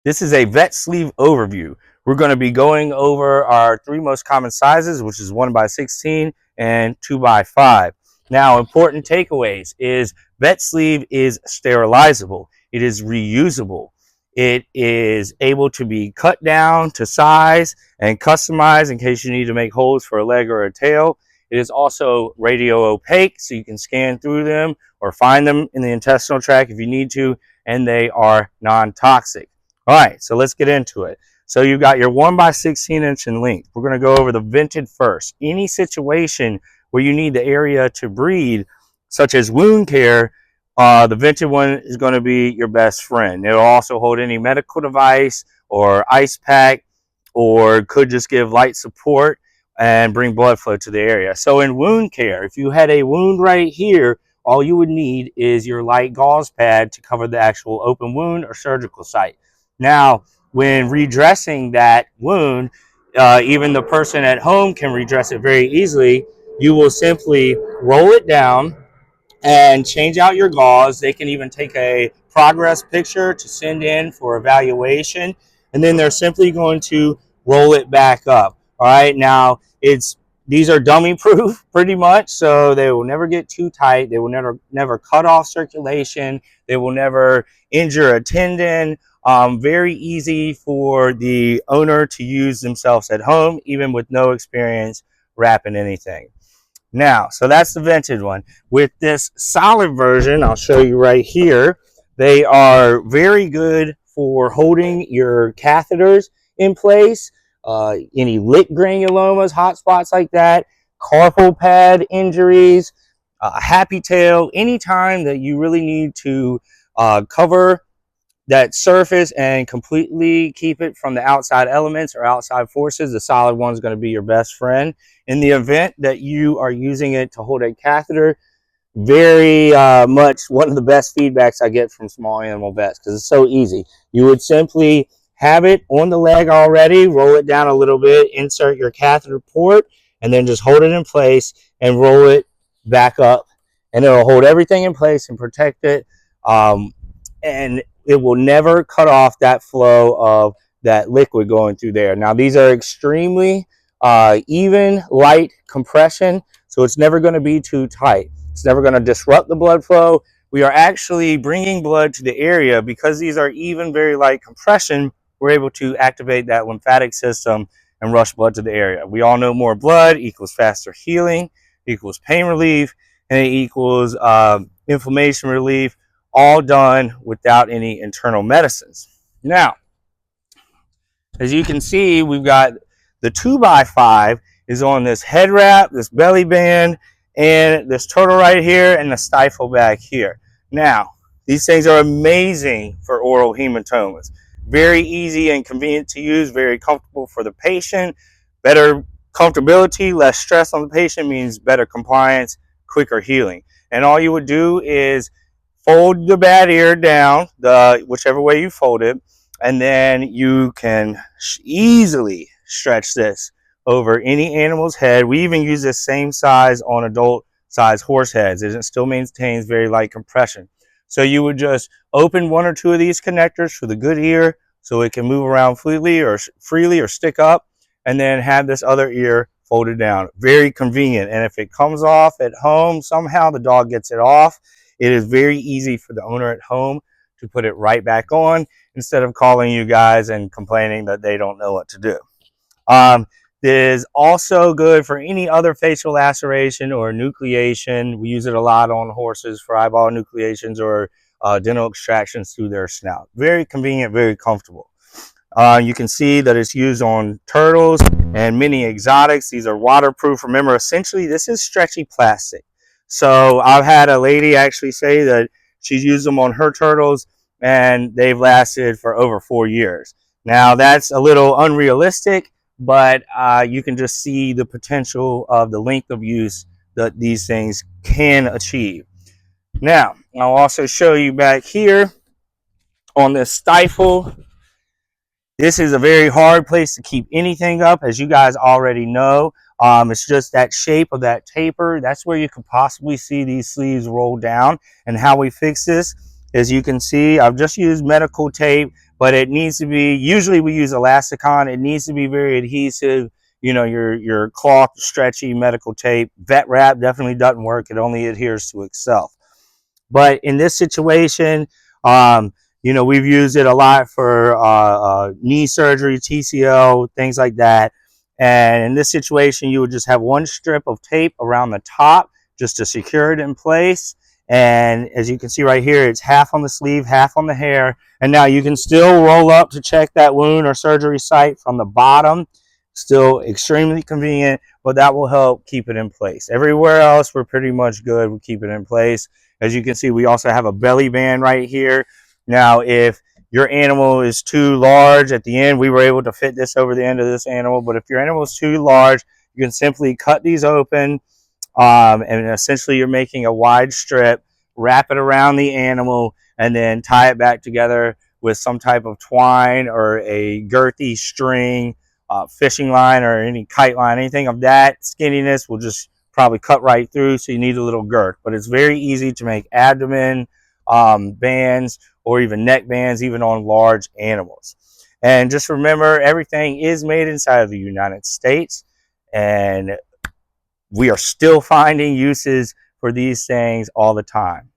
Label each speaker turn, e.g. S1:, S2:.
S1: This is a VetSleeve Overview. We're going to be going over our three most common sizes, which is 1x16 and 2x5. Now, important takeaways is VetSleeve is sterilizable. It is reusable. It is able to be cut down to size and customized in case you need to make holes for a leg or a tail. It is also radio opaque, so you can scan through them or find them in the intestinal tract if you need to, and they are non-toxic. All right, so let's get into it. So you've got your 1x16 in length. We're going to go over the vented first. Any situation where you need the area to breathe, such as wound care, the vented one is going to be your best friend. It'll also hold any medical device or ice pack, or could just give light support and bring blood flow to the area. So in wound care, if you had a wound right here, all you would need is your light gauze pad to cover the actual open wound or surgical site. Now, when redressing that wound, even the person at home can redress it very easily. You will simply roll it down and change out your gauze. They can even take a progress picture to send in for evaluation, and then they're simply going to roll it back up. All right, now these are dummy proof pretty much, so they will never get too tight. They will never cut off circulation. They will never injure a tendon. Very easy for the owner to use themselves at home, even with no experience wrapping anything. Now, so that's the vented one. With this solid version, I'll show you right here, they are very good for holding your catheters in place, any lick granulomas, hot spots like that, carpal pad injuries, happy tail, anytime that you really need to cover that surface and completely keep it from the outside elements or outside forces, the solid one is going to be your best friend. In the event that you are using it to hold a catheter, very much one of the best feedbacks I get from small animal vets, because it's so easy. You would simply have it on the leg already, roll it down a little bit, insert your catheter port, and then just hold it in place and roll it back up, and it'll hold everything in place and protect it. And it will never cut off that flow of that liquid going through there. Now, these are extremely even, light compression, so it's never going to be too tight. It's never going to disrupt the blood flow. We are actually bringing blood to the area because these are even, very light compression. We're able to activate that lymphatic system and rush blood to the area. We all know more blood equals faster healing, equals pain relief, and it equals inflammation relief, all done without any internal medicines. Now, as you can see, we've got the 2x5 is on this head wrap, this belly band, and this turtle right here, and the stifle back here. Now, these things are amazing for oral hematomas. Very easy and convenient to use, very comfortable for the patient. Better comfortability, less stress on the patient means better compliance, quicker healing. And all you would do is fold the bad ear down, whichever way you fold it, and then you can easily stretch this over any animal's head. We even use this same size on adult size horse heads. It still maintains very light compression. So you would just open one or two of these connectors for the good ear so it can move around freely or stick up, and then have this other ear folded down. Very convenient. And if it comes off at home, somehow the dog gets it off, it is very easy for the owner at home to put it right back on instead of calling you guys and complaining that they don't know what to do. It is also good for any other facial laceration or nucleation. We use it a lot on horses for eyeball nucleations or dental extractions through their snout. Very convenient, very comfortable. You can see that it's used on turtles and many exotics. These are waterproof. Remember, essentially, this is stretchy plastic. So I've had a lady actually say that she's used them on her turtles and they've lasted for over 4 years. Now, that's a little unrealistic, but you can just see the potential of the length of use that these things can achieve. Now, I'll also show you back here on this stifle. This is a very hard place to keep anything up, as you guys already know. It's just that shape of that taper. That's where you could possibly see these sleeves roll down. And how we fix this As you can see, I've just used medical tape, but it needs to be, usually we use elasticon. It needs to be very adhesive. You know, your cloth, stretchy medical tape. Vet wrap definitely doesn't work. It only adheres to itself. But in this situation, um, you know, we've used it a lot for knee surgery, TCL, things like that. And in this situation, you would just have one strip of tape around the top just to secure it in place. And as you can see right here, it's half on the sleeve, half on the hair. And now you can still roll up to check that wound or surgery site from the bottom. Still extremely convenient, but that will help keep it in place. Everywhere else, we're pretty much good. We keep it in place. As you can see, we also have a belly band right here. Now, if your animal is too large at the end, we were able to fit this over the end of this animal, but if your animal is too large, you can simply cut these open, and essentially you're making a wide strip, wrap it around the animal, and then tie it back together with some type of twine or a girthy string, fishing line or any kite line. Anything of that skinniness will just probably cut right through, so you need a little girth. But it's very easy to make abdomen bands or even neck bands, even on large animals. And just remember, everything is made inside of the United States, and we are still finding uses for these things all the time.